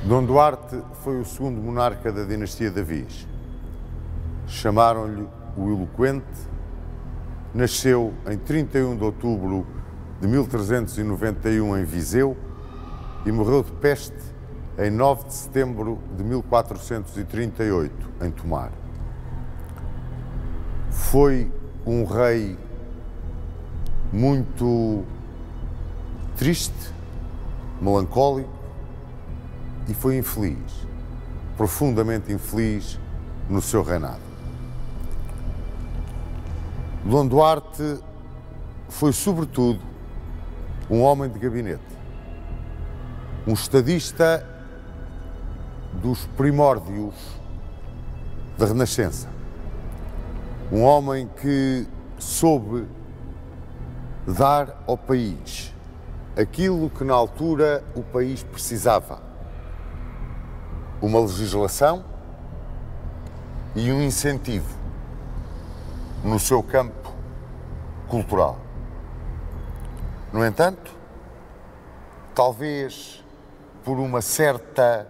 Dom Duarte foi o segundo monarca da dinastia de Avis. Chamaram-lhe o Eloquente. Nasceu em 31 de outubro de 1391 em Viseu e morreu de peste em 9 de setembro de 1438 em Tomar. Foi um rei muito triste, melancólico e foi infeliz, profundamente infeliz no seu reinado. Dom Duarte foi, sobretudo, um homem de gabinete, um estadista dos primórdios da Renascença, um homem que soube dar ao país aquilo que na altura o país precisava: uma legislação e um incentivo no seu campo cultural. No entanto, talvez por uma certa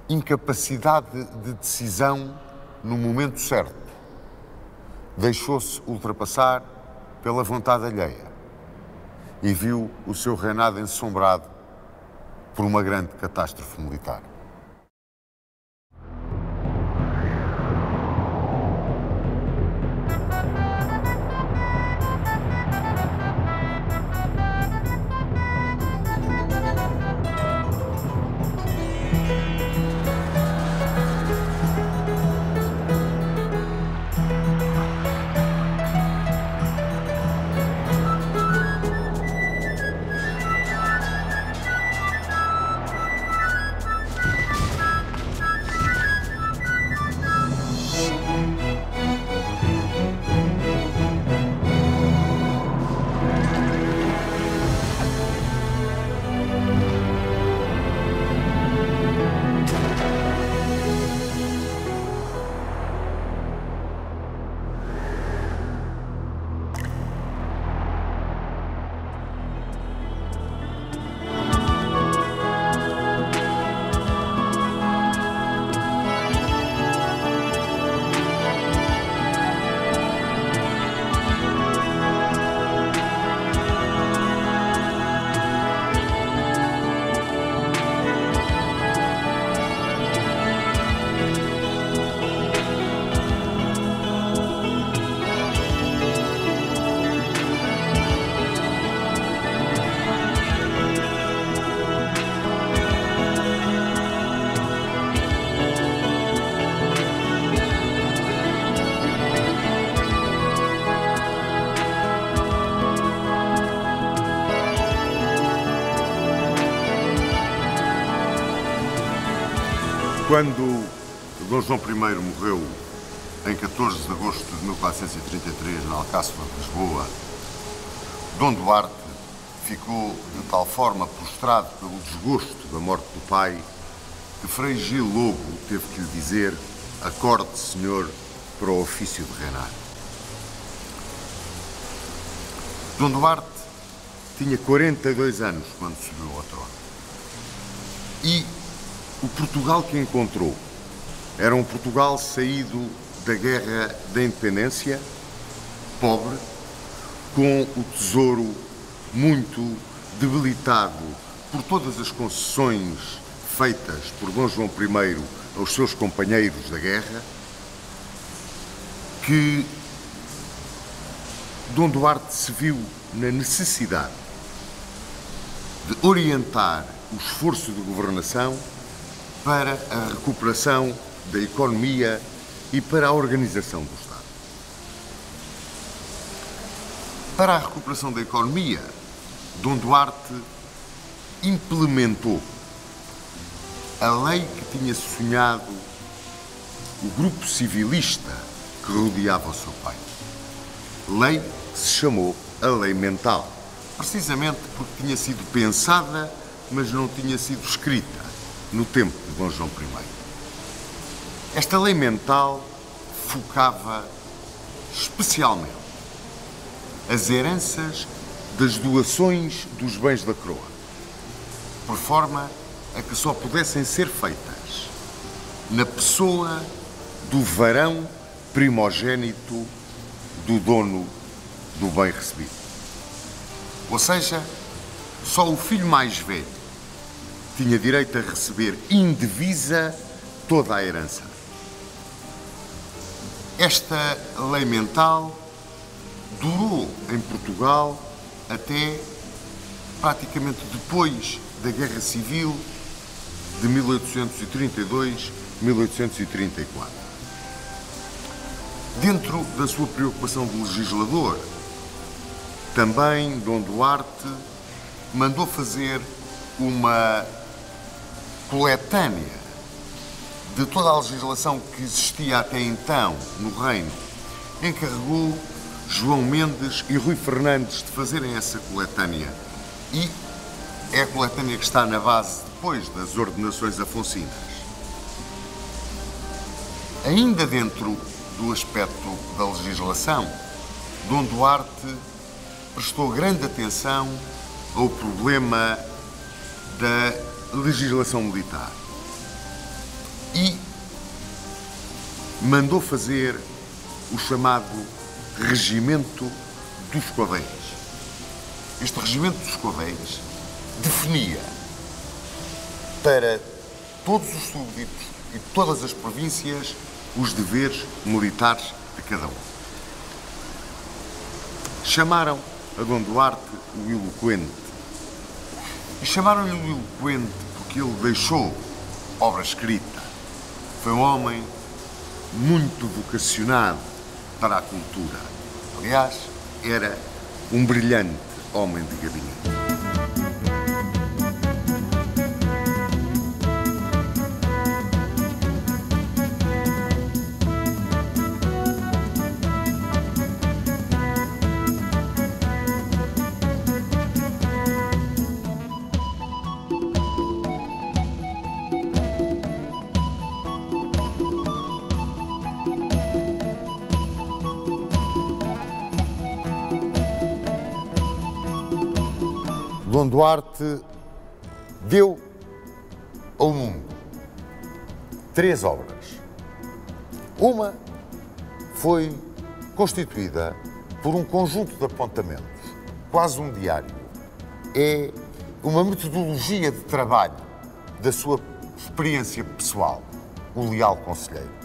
incapacidade de decisão no momento certo, deixou-se ultrapassar pela vontade alheia e viu o seu reinado ensombrado por uma grande catástrofe militar. Quando Dom João I morreu em 14 de agosto de 1433 na Alcáçova de Lisboa, Dom Duarte ficou de tal forma prostrado pelo desgosto da morte do pai que Frei Gil Lobo teve que lhe dizer: acorde, senhor, para o ofício de reinar. Dom Duarte tinha 42 anos quando subiu ao trono. E o Portugal que encontrou era um Portugal saído da Guerra da Independência, pobre, com o tesouro muito debilitado por todas as concessões feitas por Dom João I aos seus companheiros da guerra, que Dom Duarte se viu na necessidade de orientar o esforço de governação para a recuperação da economia e para a organização do Estado. Para a recuperação da economia, Dom Duarte implementou a lei que tinha sonhado o grupo civilista que rodeava o seu pai. Lei que se chamou a Lei Mental, precisamente porque tinha sido pensada, mas não tinha sido escrita no tempo de Dom João I. Esta lei mental focava especialmente as heranças das doações dos bens da coroa, por forma a que só pudessem ser feitas na pessoa do varão primogênito do dono do bem recebido. Ou seja, só o filho mais velho tinha direito a receber indivisa toda a herança. Esta lei mental durou em Portugal até praticamente depois da Guerra Civil de 1832-1834. Dentro da sua preocupação de legislador, também Dom Duarte mandou fazer uma coletânea de toda a legislação que existia até então no Reino. Encarregou João Mendes e Rui Fernandes de fazerem essa coletânea. E é a coletânea que está na base depois das ordenações afonsinas. Ainda dentro do aspecto da legislação, Dom Duarte prestou grande atenção ao problema da legislação militar e mandou fazer o chamado Regimento dos Codéis. Este Regimento dos Codéis definia para todos os súbditos e todas as províncias os deveres militares de cada um. Chamaram a Dom Duarte o Eloquente. E chamaram-lhe o Eloquente porque ele deixou obra escrita. Foi um homem muito vocacionado para a cultura. Aliás, era um brilhante homem de gabinete. Dom Duarte deu ao mundo 3 obras. Uma foi constituída por um conjunto de apontamentos, quase um diário. É uma metodologia de trabalho da sua experiência pessoal, o Leal Conselheiro.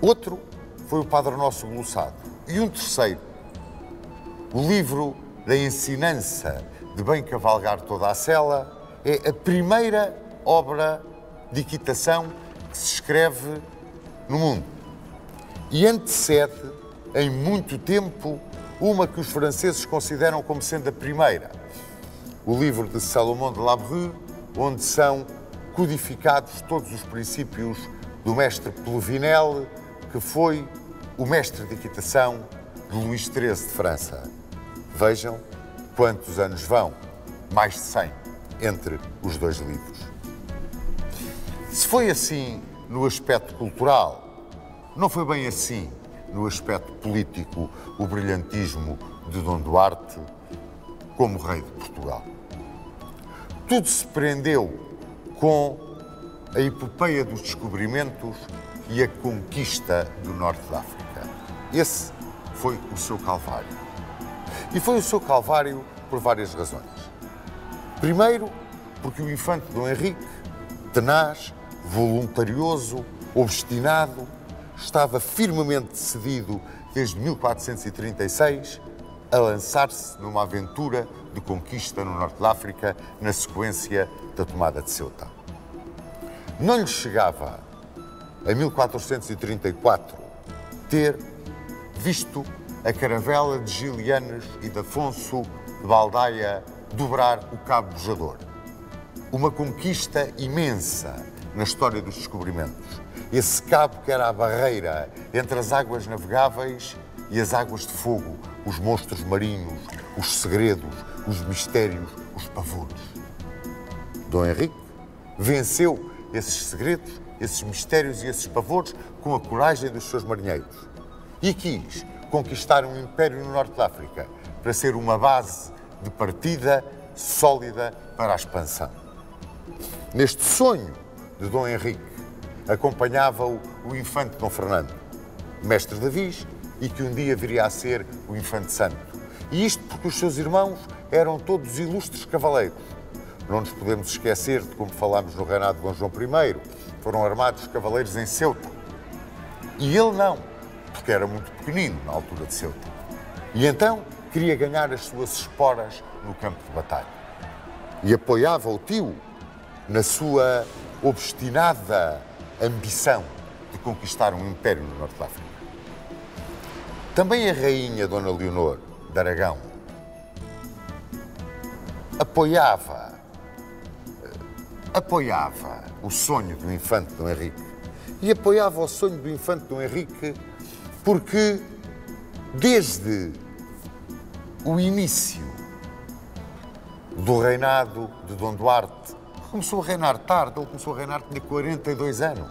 Outro foi o Padre Nosso Glossado. E um terceiro, o livro da ensinança de bem cavalgar toda a sela, é a primeira obra de equitação que se escreve no mundo. E antecede, em muito tempo, uma que os franceses consideram como sendo a primeira. O livro de Salomon de Labrue, onde são codificados todos os princípios do mestre Pluvinel, que foi o mestre de equitação de Luís XIII de França. Vejam quantos anos vão, mais de 100, entre os dois livros. Se foi assim no aspecto cultural, não foi bem assim no aspecto político o brilhantismo de Dom Duarte como rei de Portugal. Tudo se prendeu com a epopeia dos descobrimentos e a conquista do Norte da África. Esse foi o seu calvário. E foi o seu calvário por várias razões. Primeiro, porque o infante Dom Henrique, tenaz, voluntarioso, obstinado, estava firmemente decidido, desde 1436, a lançar-se numa aventura de conquista no Norte da África, na sequência da tomada de Ceuta. Não lhe chegava, em 1434, ter visto a caravela de Gilianos e de Afonso de Baldaia dobrar o Cabo Bojador. Uma conquista imensa na história dos descobrimentos. Esse cabo que era a barreira entre as águas navegáveis e as águas de fogo, os monstros marinhos, os segredos, os mistérios, os pavores. Dom Henrique venceu esses segredos, esses mistérios e esses pavores com a coragem dos seus marinheiros. E quis conquistar um império no Norte da África para ser uma base de partida sólida para a expansão. Neste sonho de Dom Henrique, acompanhava-o o infante Dom Fernando, mestre de avis e que um dia viria a ser o infante santo. E isto porque os seus irmãos eram todos ilustres cavaleiros. Não nos podemos esquecer de como falámos no reinado de Dom João I, foram armados cavaleiros em Ceuta. E ele não, porque era muito pequenino na altura de Ceuta. E então queria ganhar as suas esporas no campo de batalha. E apoiava o tio na sua obstinada ambição de conquistar um império no Norte de África. Também a rainha Dona Leonor de Aragão apoiava o sonho do infante Dom Henrique. E apoiava o sonho do infante Dom Henrique porque, desde o início do reinado de Dom Duarte, começou a reinar tarde, ele começou a reinar, tinha 42 anos,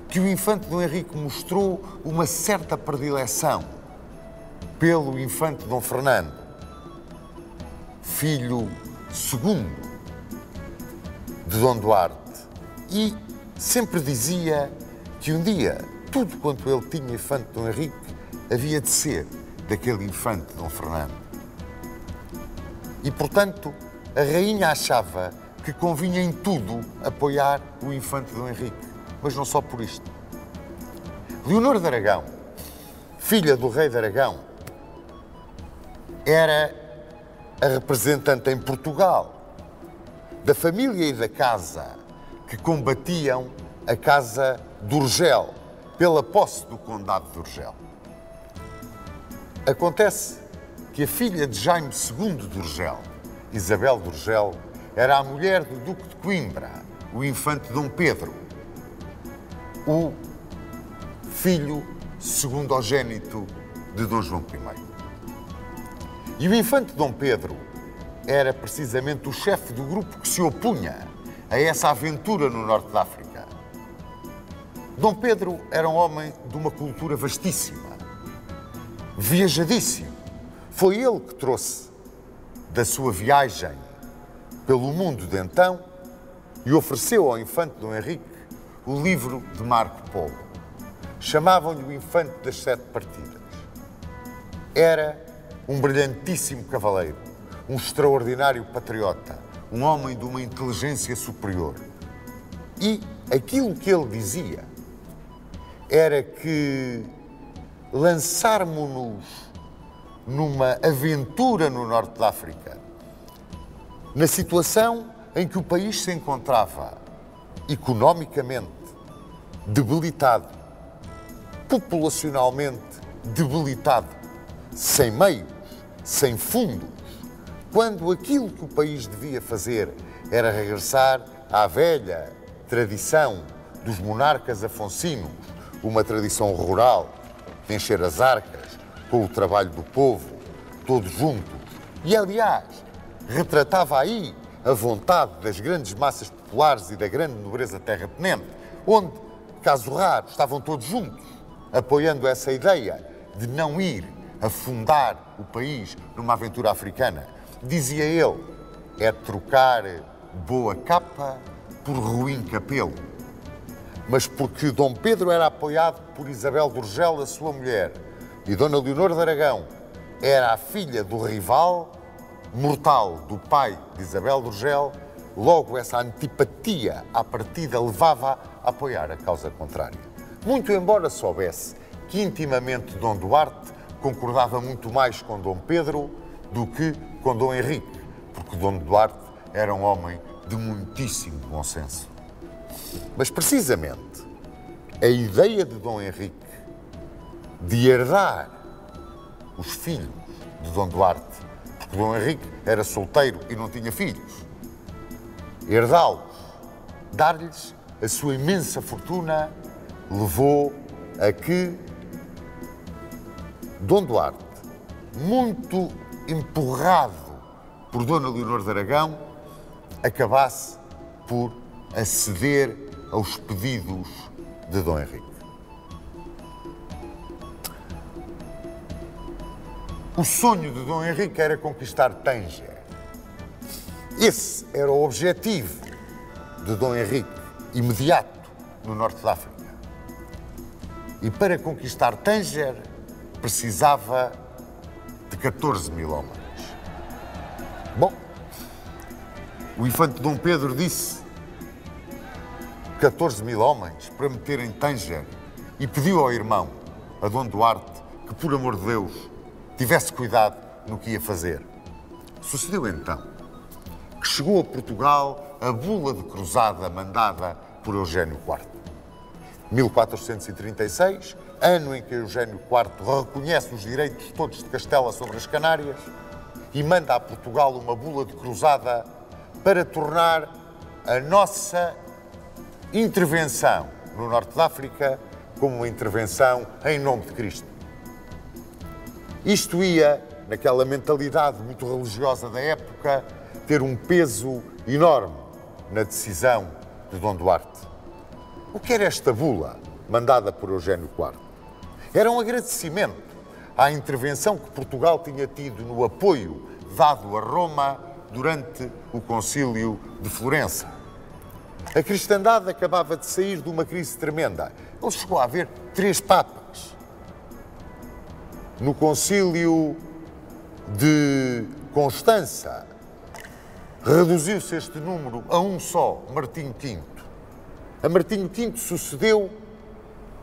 que o infante Dom Henrique mostrou uma certa predileção pelo infante Dom Fernando, filho segundo de Dom Duarte, e sempre dizia que um dia, tudo quanto ele tinha infante Dom Henrique, havia de ser daquele infante Dom Fernando. E, portanto, a rainha achava que convinha em tudo apoiar o infante Dom Henrique, mas não só por isto. Leonor de Aragão, filha do rei de Aragão, era a representante em Portugal da família e da casa que combatiam a casa de Urgel, pela posse do condado de Urgel. Acontece que a filha de Jaime II de Urgel, Isabel de Urgel, era a mulher do Duque de Coimbra, o infante Dom Pedro, o filho segundogénito de Dom João I. E o infante Dom Pedro era precisamente o chefe do grupo que se opunha a essa aventura no Norte da África. Dom Pedro era um homem de uma cultura vastíssima, viajadíssimo. Foi ele que trouxe da sua viagem pelo mundo de então e ofereceu ao infante Dom Henrique o livro de Marco Polo. Chamavam-lhe o infante das 7 partidas. Era um brilhantíssimo cavaleiro, um extraordinário patriota, um homem de uma inteligência superior. E aquilo que ele dizia era que lançarmos-nos numa aventura no Norte da África, na situação em que o país se encontrava economicamente debilitado, populacionalmente debilitado, sem meios, sem fundos, quando aquilo que o país devia fazer era regressar à velha tradição dos monarcas afonsinos, uma tradição rural, de encher as arcas com o trabalho do povo, todos juntos. E, aliás, retratava aí a vontade das grandes massas populares e da grande nobreza terratenente, onde, caso raro, estavam todos juntos, apoiando essa ideia de não ir afundar o país numa aventura africana. Dizia ele, é trocar boa capa por ruim capelo. Mas porque Dom Pedro era apoiado por Isabel de Urgel, a sua mulher, e Dona Leonor de Aragão era a filha do rival mortal do pai de Isabel de Urgel, logo essa antipatia à partida levava a apoiar a causa contrária. Muito embora soubesse que intimamente Dom Duarte concordava muito mais com Dom Pedro do que com Dom Henrique, porque Dom Duarte era um homem de muitíssimo bom senso. Mas, precisamente, a ideia de Dom Henrique de herdar os filhos de Dom Duarte, porque Dom Henrique era solteiro e não tinha filhos, herdá-los, dar-lhes a sua imensa fortuna, levou a que Dom Duarte, muito empurrado por Dona Leonor de Aragão, acabasse por aceder aos pedidos de Dom Henrique. O sonho de Dom Henrique era conquistar Tanger. Esse era o objetivo de Dom Henrique imediato no norte da África. E para conquistar Tanger precisava de 14 mil homens. Bom, o infante Dom Pedro disse 14 mil homens para meter em Tanger e pediu ao irmão, a Dom Duarte, que, por amor de Deus, tivesse cuidado no que ia fazer. Sucedeu então que chegou a Portugal a bula de cruzada mandada por Eugênio IV. 1436, ano em que Eugênio IV reconhece os direitos todos de Castela sobre as Canárias e manda a Portugal uma bula de cruzada para tornar a nossa intervenção no norte da África como uma intervenção em nome de Cristo. Isto ia, naquela mentalidade muito religiosa da época, ter um peso enorme na decisão de Dom Duarte. O que era esta bula mandada por Eugênio IV? Era um agradecimento à intervenção que Portugal tinha tido no apoio dado a Roma durante o Concílio de Florença. A cristandade acabava de sair de uma crise tremenda. Ele chegou a haver 3 papas. No Concílio de Constança, reduziu-se este número a um só, Martinho V. A Martinho V sucedeu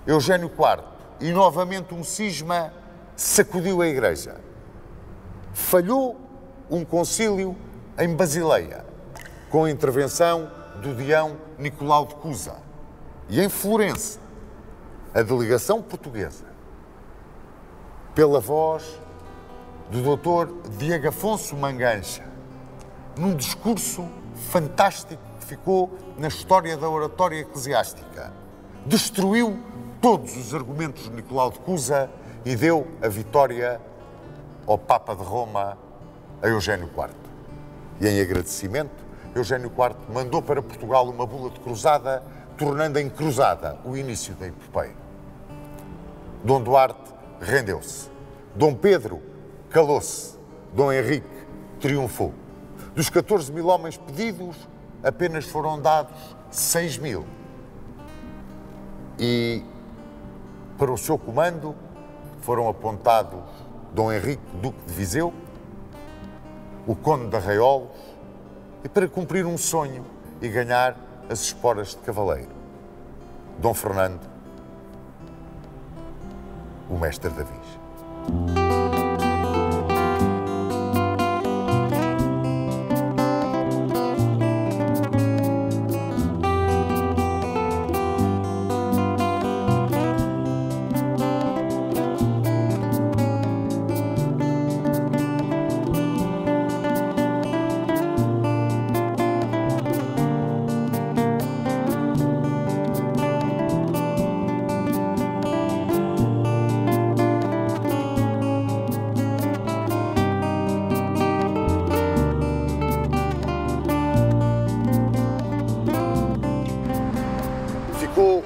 Eugênio IV e novamente um cisma sacudiu a Igreja. Falhou um concílio em Basileia, com a intervenção do Deão Nicolau de Cusa. E em Florença, a delegação portuguesa, pela voz do Dr. Diego Afonso Mangancha, num discurso fantástico que ficou na história da oratória eclesiástica, destruiu todos os argumentos de Nicolau de Cusa e deu a vitória ao Papa de Roma, a Eugênio IV. E em agradecimento, Eugênio IV mandou para Portugal uma bula de cruzada, tornando em cruzada o início da epopeia. Dom Duarte rendeu-se. Dom Pedro calou-se. Dom Henrique triunfou. Dos 14 mil homens pedidos, apenas foram dados 6 mil. E para o seu comando foram apontados Dom Henrique, Duque de Viseu, o Conde de Arraiolos, e para cumprir um sonho e ganhar as esporas de cavaleiro, Dom Fernando, o mestre Davis. Ficou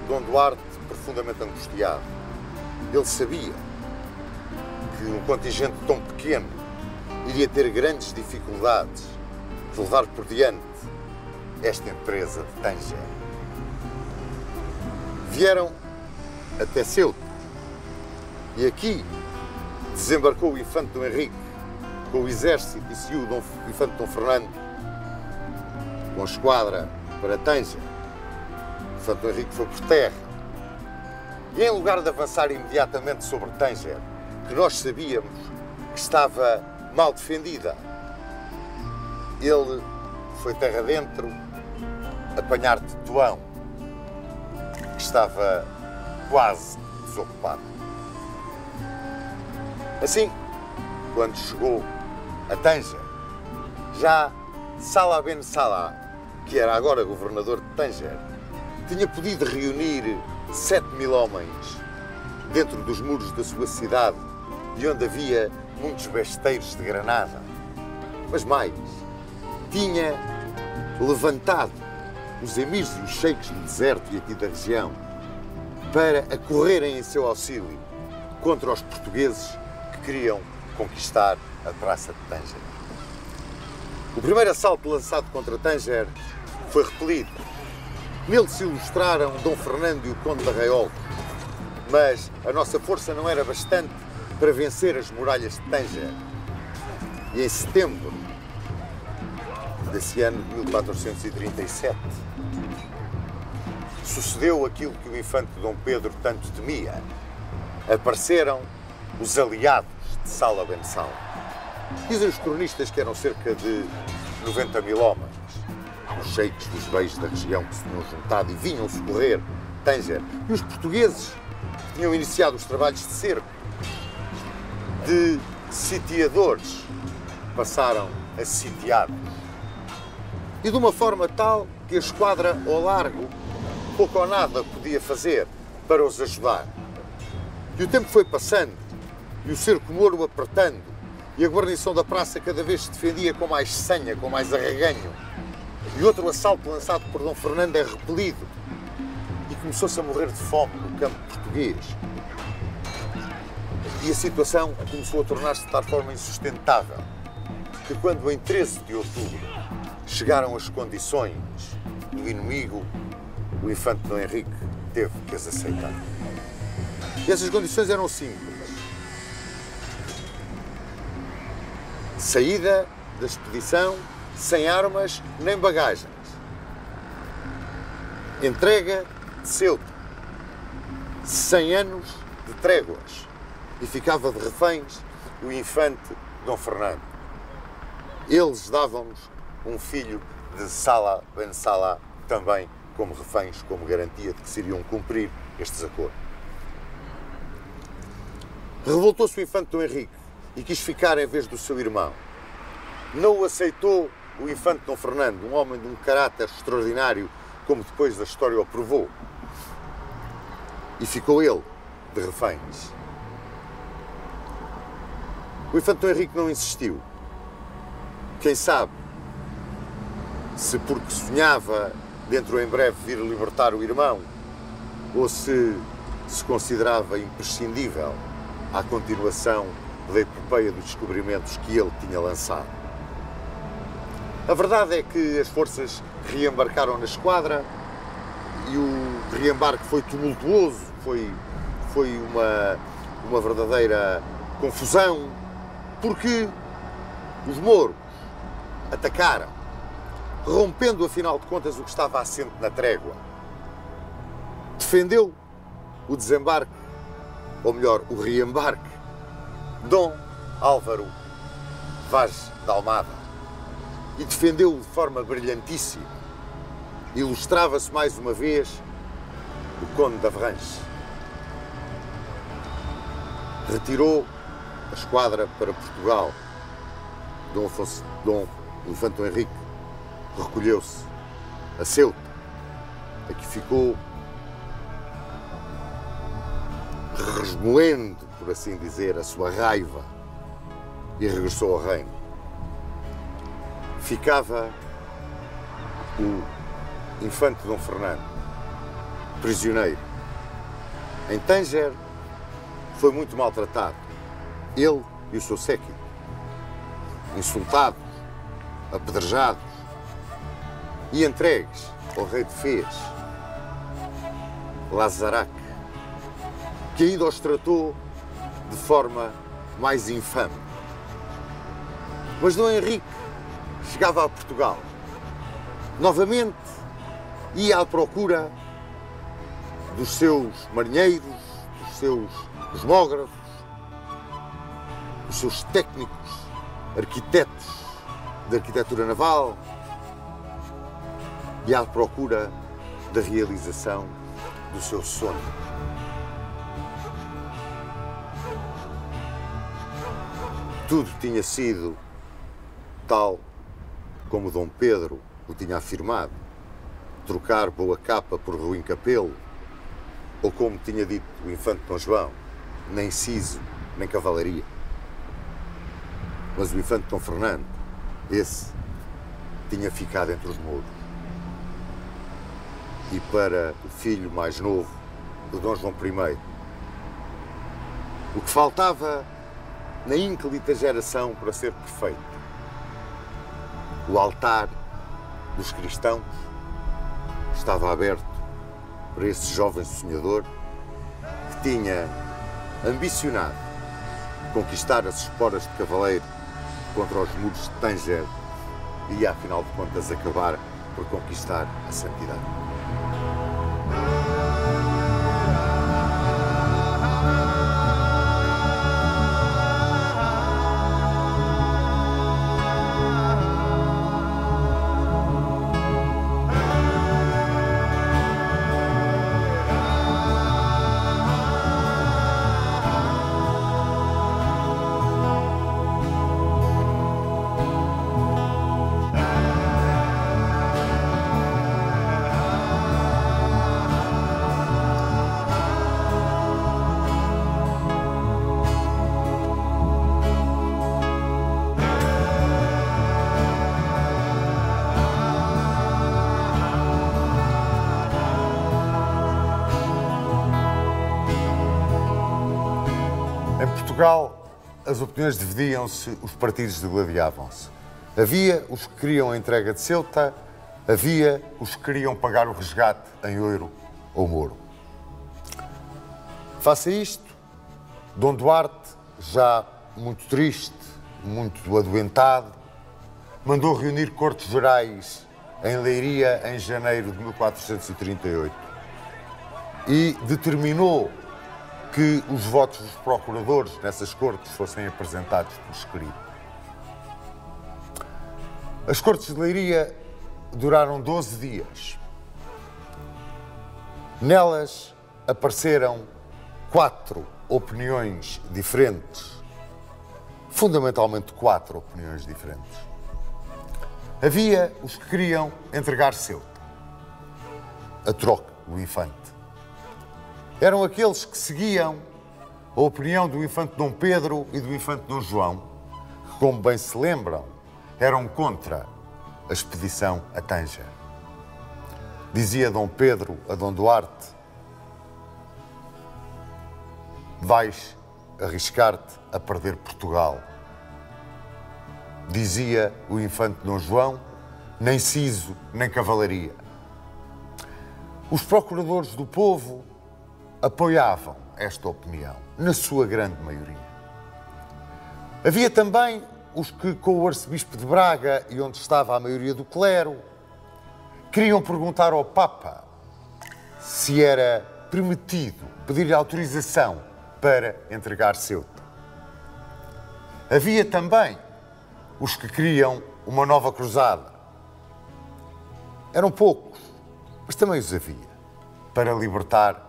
Dom Duarte profundamente angustiado. Ele sabia que um contingente tão pequeno iria ter grandes dificuldades de levar por diante esta empresa de Tanger. Vieram até Ceuta e aqui desembarcou o infante Dom Henrique com o exército e seguiu o infante Dom Fernando com a esquadra para Tanger. O infante Dom Henrique foi por terra e, em lugar de avançar imediatamente sobre Tanger, que nós sabíamos que estava mal defendida, ele foi terra dentro apanhar Tetuão, que estava quase desocupado. Assim, quando chegou a Tanger, já Salah Ben Salah, que era agora governador de Tanger, tinha podido reunir 7 mil homens dentro dos muros da sua cidade, de onde havia muitos besteiros de granada. Mas mais, tinha levantado os emirs e os sheiks do deserto e aqui da região para acorrerem em seu auxílio contra os portugueses que queriam conquistar a praça de Tanger. O primeiro assalto lançado contra Tanger foi repelido. Nele se ilustraram Dom Fernando e o Conde de Arraiol, mas a nossa força não era bastante para vencer as muralhas de Tanger. E em setembro desse ano de 1437, sucedeu aquilo que o infante Dom Pedro tanto temia. Apareceram os aliados de Sala Ben Sala. Dizem os cronistas que eram cerca de 90 mil homens, os sheiks dos beis da região que se tinham juntado e vinham socorrer Tanger. E os portugueses tinham iniciado os trabalhos de cerco. De sitiadores passaram a sitiados. E de uma forma tal que a esquadra ao largo pouco ou nada podia fazer para os ajudar. E o tempo foi passando, e o cerco mouro apertando, e a guarnição da praça cada vez se defendia com mais sanha, com mais arreganho. E outro assalto lançado por Dom Fernando é repelido, e começou-se a morrer de fome no campo português. E a situação começou a tornar-se de tal forma insustentável, que quando em 13 de outubro chegaram as condições do inimigo, o infante Dom Henrique teve que as aceitar. E essas condições eram simples. Saída da expedição sem armas nem bagagens. Entrega de Ceuta. 100 anos de tréguas. E ficava de reféns o infante Dom Fernando. Eles davam-nos um filho de Sala Ben Sala também como reféns, como garantia de que se iriam cumprir estes acordos. Revoltou-se o infante Dom Henrique e quis ficar em vez do seu irmão. Não o aceitou o infante Dom Fernando, um homem de um caráter extraordinário, como depois da história o provou. E ficou ele de reféns. O infante Dom Henrique não insistiu. Quem sabe se porque sonhava dentro em breve vir libertar o irmão, ou se considerava imprescindível à continuação da epopeia dos descobrimentos que ele tinha lançado. A verdade é que as forças reembarcaram na esquadra e o reembarque foi tumultuoso, foi uma verdadeira confusão, porque os mouros atacaram, rompendo, afinal de contas, o que estava assente na trégua. Defendeu o desembarque, ou melhor, o reembarque, Dom Álvaro Vaz da Almada. E defendeu-o de forma brilhantíssima. Ilustrava-se mais uma vez o Conde de Avranches. Retirou a esquadra para Portugal. Dom Infante Dom Henrique recolheu-se a Ceuta, a que ficou resmoendo, por assim dizer, a sua raiva, e regressou ao reino. Ficava o infante Dom Fernando, prisioneiro. Em Tanger foi muito maltratado, ele e o seu séquito, insultados, apedrejados e entregues ao rei de Fez, Lazarac, que ainda os tratou de forma mais infame. Mas Dom Henrique chegava a Portugal. Novamente ia à procura dos seus marinheiros, dos seus cosmógrafos, dos seus técnicos, arquitetos da arquitetura naval, e à procura da realização do seu sonho. Tudo tinha sido tal como Dom Pedro o tinha afirmado, trocar boa capa por ruim capelo, ou como tinha dito o infante Dom João, nem siso, nem cavalaria. Mas o infante Dom Fernando, esse, tinha ficado entre os mouros. E para o filho mais novo de Dom João I, o que faltava na ínclita geração para ser perfeito, o altar dos cristãos estava aberto para esse jovem sonhador que tinha ambicionado conquistar as esporas de cavaleiro contra os muros de Tanger e ia, afinal de contas, acabar por conquistar a santidade. Em Portugal, as opiniões dividiam-se, os partidos degladiavam-se. Havia os que queriam a entrega de Ceuta, havia os que queriam pagar o resgate em ouro ou moro. Face a isto, Dom Duarte, já muito triste, muito adoentado, mandou reunir cortes gerais em Leiria em janeiro de 1438 e determinou que os votos dos procuradores nessas cortes fossem apresentados por escrito. As cortes de Leiria duraram 12 dias. Nelas apareceram 4 opiniões diferentes, fundamentalmente 4 opiniões diferentes. Havia os que queriam entregar Ceuta, a troca do infante. Eram aqueles que seguiam a opinião do infante Dom Pedro e do infante Dom João, que, como bem se lembram, eram contra a expedição a Tanger. Dizia Dom Pedro a Dom Duarte: vais arriscar-te a perder Portugal. Dizia o infante Dom João: nem siso, nem cavalaria. Os procuradores do povo apoiavam esta opinião, na sua grande maioria. Havia também os que, com o arcebispo de Braga e onde estava a maioria do clero, queriam perguntar ao Papa se era permitido pedir-lhe autorização para entregar Ceuta. Havia também os que queriam uma nova cruzada. Eram poucos, mas também os havia, para libertar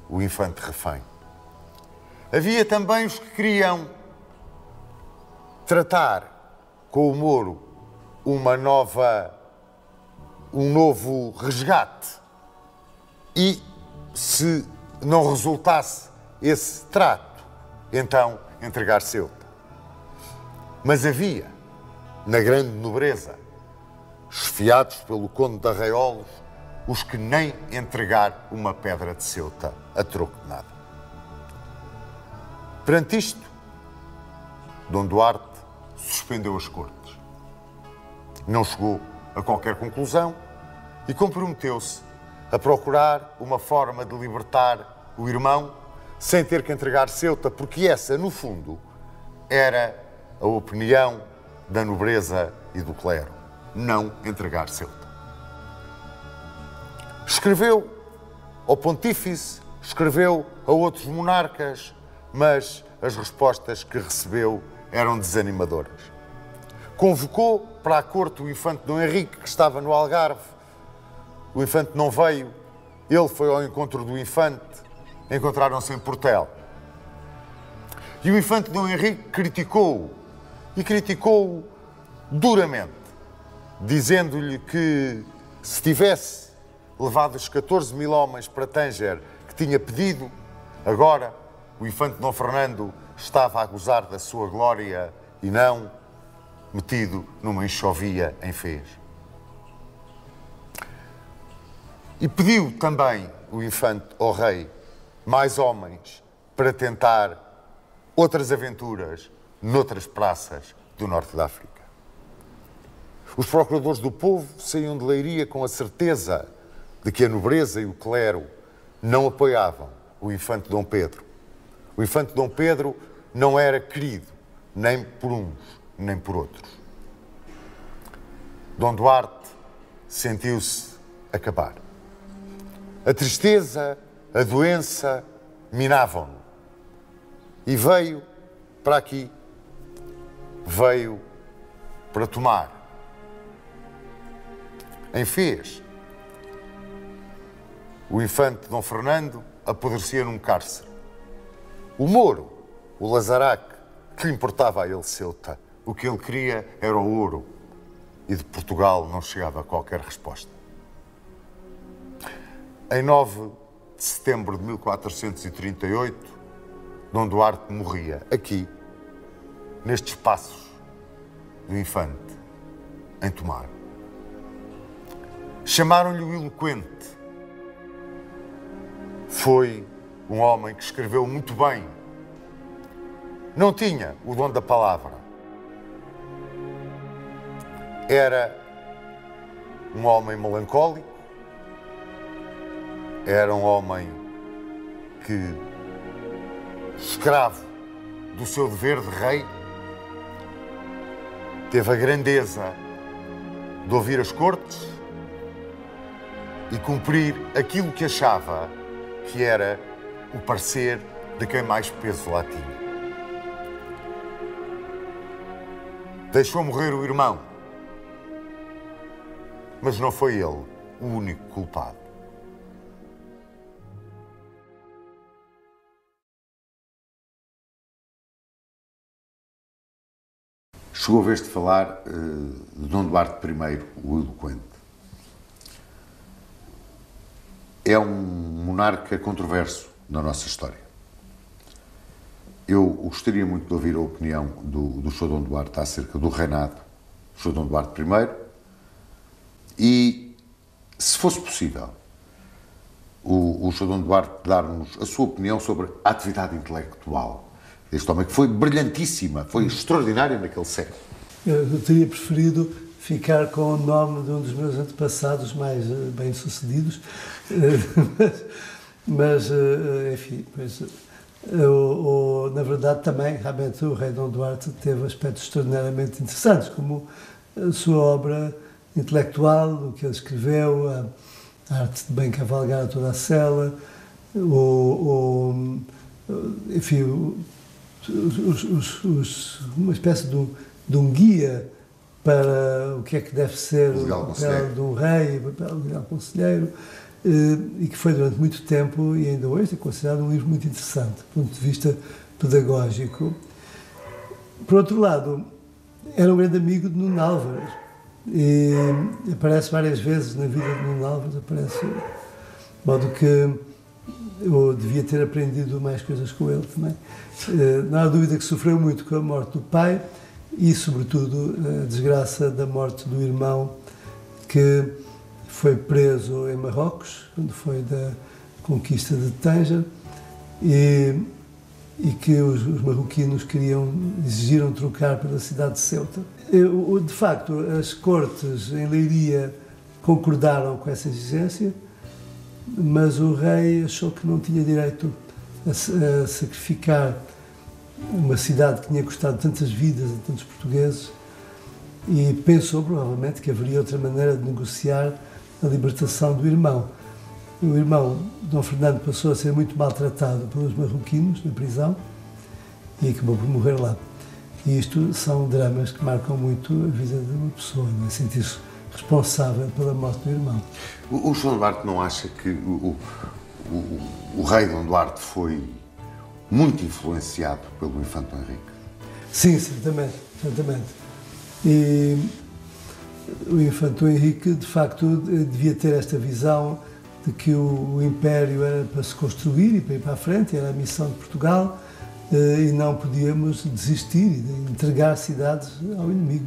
o infante refém. Havia também os que queriam tratar com o Moro um novo resgate e, se não resultasse esse trato, então entregar Ceuta. Mas havia, na grande nobreza, esfiados pelo conde de Arraiolos, os que nem entregar uma pedra de Ceuta a troco de nada. Perante isto, Dom Duarte suspendeu as cortes. Não chegou a qualquer conclusão e comprometeu-se a procurar uma forma de libertar o irmão sem ter que entregar Ceuta, porque essa, no fundo, era a opinião da nobreza e do clero: não entregar Ceuta. Escreveu ao pontífice, escreveu a outros monarcas, mas as respostas que recebeu eram desanimadoras. Convocou para a corte o infante Dom Henrique, que estava no Algarve. O infante não veio, ele foi ao encontro do infante, encontraram-se em Portel. E o infante Dom Henrique criticou-o, e criticou-o duramente, dizendo-lhe que se tivesse levado os 14 mil homens para Tanger que tinha pedido, agora o infante Dom Fernando estava a gozar da sua glória e não metido numa enxovia em Fez. E pediu também o infante ao rei mais homens para tentar outras aventuras noutras praças do norte da África. Os procuradores do povo saíam de Leiria com a certeza de que a nobreza e o clero não apoiavam o infante Dom Pedro. O infante Dom Pedro não era querido, nem por uns, nem por outros. Dom Duarte sentiu-se acabar. A tristeza, a doença minavam-no. E veio para aqui, veio para tomar. Em Fez, o infante Dom Fernando apodrecia num cárcere. O Moro, o Lazaraque, que lhe importava a ele Ceuta, o que ele queria era o ouro, e de Portugal não chegava qualquer resposta. Em 9 de setembro de 1438, Dom Duarte morria aqui, nestes passos do infante, em Tomar. Chamaram-lhe o eloquente. Foi um homem que escreveu muito bem. Não tinha o dom da palavra. Era um homem melancólico, era um homem que, escravo do seu dever de rei, teve a grandeza de ouvir as cortes e cumprir aquilo que achava que era o parecer de quem mais peso lá tinha. Deixou morrer o irmão, mas não foi ele o único culpado. Chegou a vez de falar de Dom Duarte I, o eloquente. É um monarca controverso na nossa história. Eu gostaria muito de ouvir a opinião do Sr. Dom Duarte acerca do reinado do Sr. Dom Duarte I e, se fosse possível, o Sr. Dom Duarte dar-nos a sua opinião sobre a atividade intelectual deste homem, que foi brilhantíssima, foi extraordinária naquele século. Eu teria preferido ficar com o nome de um dos meus antepassados mais bem-sucedidos, mas enfim, na verdade também, realmente, o rei Dom Duarte teve aspectos extraordinariamente interessantes, como a sua obra intelectual, o que ele escreveu, a arte de bem cavalgar toda a sela, enfim, uma espécie de um guia para o que é que deve ser o papel de um rei, o papel do legal conselheiro, e que foi durante muito tempo, e ainda hoje, é considerado um livro muito interessante, do ponto de vista pedagógico. Por outro lado, era um grande amigo de Nuno Álvares, e aparece várias vezes na vida de Nuno Álvares, aparece, de modo que eu devia ter aprendido mais coisas com ele também. Não há dúvida que sofreu muito com a morte do pai e, sobretudo, a desgraça da morte do irmão, que foi preso em Marrocos, quando foi da conquista de Tânger, e que os marroquinos exigiram trocar pela cidade de Ceuta. De facto, as cortes em Leiria concordaram com essa exigência, mas o rei achou que não tinha direito a sacrificar uma cidade que tinha custado tantas vidas a tantos portugueses e pensou provavelmente que haveria outra maneira de negociar a libertação do irmão. O irmão, Dom Fernando, passou a ser muito maltratado pelos marroquinos na prisão e acabou por morrer lá. E isto são dramas que marcam muito a vida de uma pessoa, não é? Sentir-se responsável pela morte do irmão. O Sr. Duarte não acha que o rei Dom Duarte foi muito influenciado pelo infante Dom Henrique? Sim, certamente. E o infante Dom Henrique, de facto, devia ter esta visão de que o Império era para se construir e para ir para a frente, era a missão de Portugal, e não podíamos desistir de entregar cidades ao inimigo.